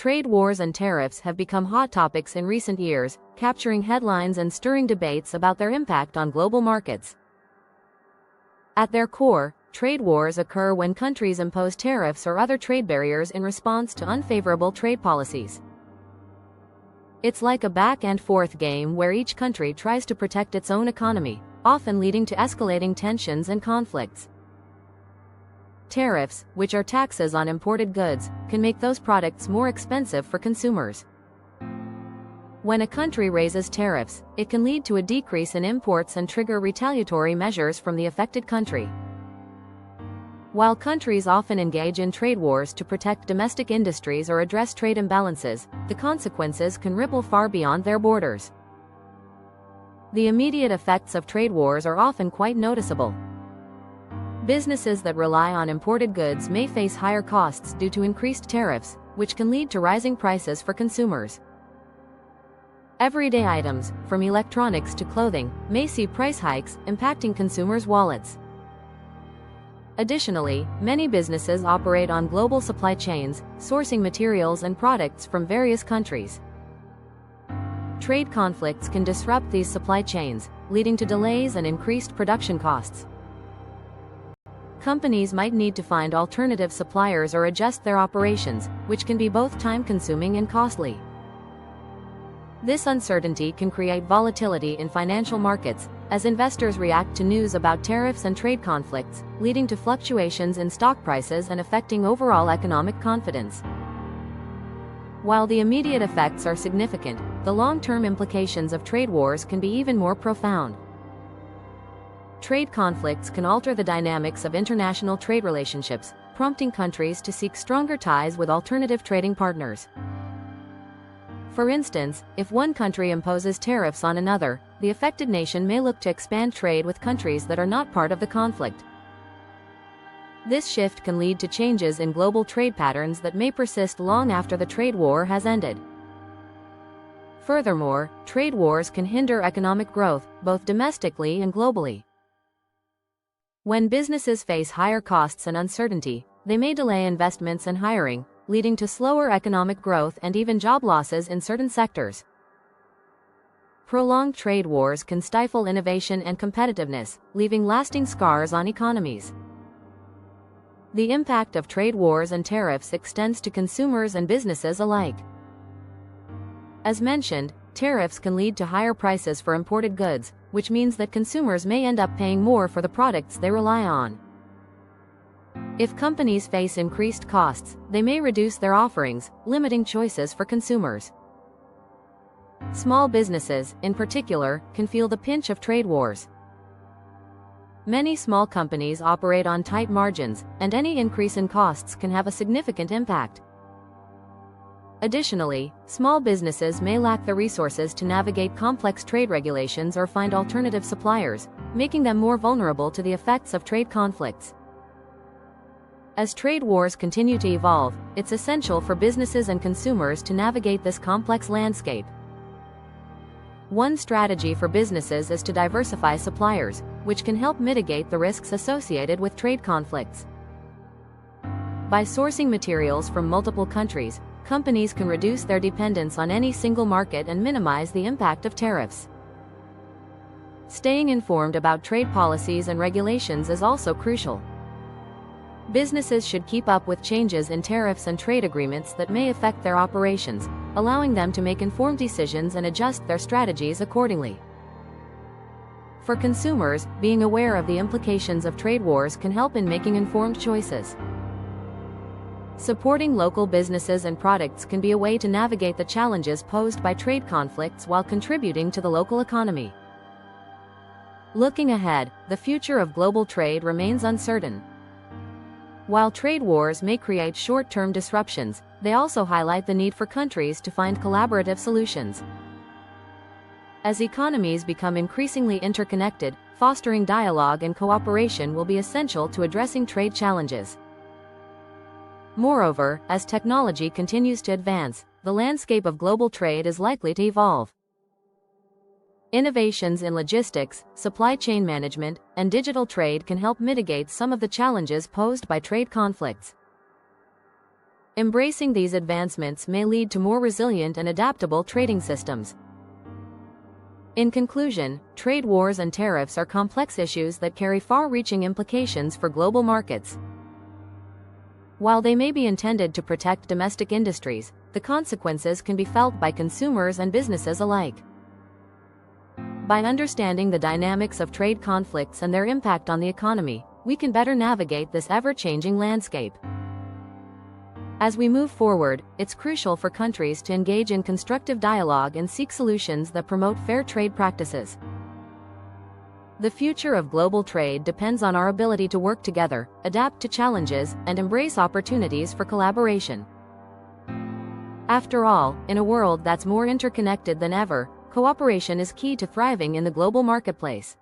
Trade wars and tariffs have become hot topics in recent years, capturing headlines and stirring debates about their impact on global markets. At their core, trade wars occur when countries impose tariffs or other trade barriers in response to unfavorable trade policies. It's like a back-and-forth game where each country tries to protect its own economy, often leading to escalating tensions and conflicts. Tariffs, which are taxes on imported goods, can make those products more expensive for consumers. When a country raises tariffs, it can lead to a decrease in imports and trigger retaliatory measures from the affected country. While countries often engage in trade wars to protect domestic industries or address trade imbalances, the consequences can ripple far beyond their borders. The immediate effects of trade wars are often quite noticeable. Businesses that rely on imported goods may face higher costs due to increased tariffs, which can lead to rising prices for consumers. Everyday items, from electronics to clothing, may see price hikes, impacting consumers' wallets. Additionally, many businesses operate on global supply chains, sourcing materials and products from various countries. Trade conflicts can disrupt these supply chains, leading to delays and increased production costs. Companies might need to find alternative suppliers or adjust their operations, which can be both time-consuming and costly. This uncertainty can create volatility in financial markets, as investors react to news about tariffs and trade conflicts, leading to fluctuations in stock prices and affecting overall economic confidence. While the immediate effects are significant, the long-term implications of trade wars can be even more profound. Trade conflicts can alter the dynamics of international trade relationships, prompting countries to seek stronger ties with alternative trading partners. For instance, if one country imposes tariffs on another, the affected nation may look to expand trade with countries that are not part of the conflict. This shift can lead to changes in global trade patterns that may persist long after the trade war has ended. Furthermore, trade wars can hinder economic growth, both domestically and globally. When businesses face higher costs and uncertainty, they may delay investments and hiring, leading to slower economic growth and even job losses in certain sectors. Prolonged trade wars can stifle innovation and competitiveness, leaving lasting scars on economies. The impact of trade wars and tariffs extends to consumers and businesses alike. As mentioned, tariffs can lead to higher prices for imported goods, which means that consumers may end up paying more for the products they rely on. If companies face increased costs, they may reduce their offerings, limiting choices for consumers. Small businesses, in particular, can feel the pinch of trade wars. Many small companies operate on tight margins, and any increase in costs can have a significant impact. Additionally, small businesses may lack the resources to navigate complex trade regulations or find alternative suppliers, making them more vulnerable to the effects of trade conflicts. As trade wars continue to evolve, it's essential for businesses and consumers to navigate this complex landscape. One strategy for businesses is to diversify suppliers, which can help mitigate the risks associated with trade conflicts. By sourcing materials from multiple countries, companies can reduce their dependence on any single market and minimize the impact of tariffs. Staying informed about trade policies and regulations is also crucial. Businesses should keep up with changes in tariffs and trade agreements that may affect their operations, allowing them to make informed decisions and adjust their strategies accordingly. For consumers, being aware of the implications of trade wars can help in making informed choices. Supporting local businesses and products can be a way to navigate the challenges posed by trade conflicts while contributing to the local economy. Looking ahead, the future of global trade remains uncertain. While trade wars may create short-term disruptions, they also highlight the need for countries to find collaborative solutions. As economies become increasingly interconnected, fostering dialogue and cooperation will be essential to addressing trade challenges. Moreover, as technology continues to advance, the landscape of global trade is likely to evolve. Innovations in logistics, supply chain management, and digital trade can help mitigate some of the challenges posed by trade conflicts. Embracing these advancements may lead to more resilient and adaptable trading systems. In conclusion, trade wars and tariffs are complex issues that carry far-reaching implications for global markets. While they may be intended to protect domestic industries, the consequences can be felt by consumers and businesses alike. By understanding the dynamics of trade conflicts and their impact on the economy, we can better navigate this ever-changing landscape. As we move forward, it's crucial for countries to engage in constructive dialogue and seek solutions that promote fair trade practices. The future of global trade depends on our ability to work together, adapt to challenges, and embrace opportunities for collaboration. After all, in a world that's more interconnected than ever, cooperation is key to thriving in the global marketplace.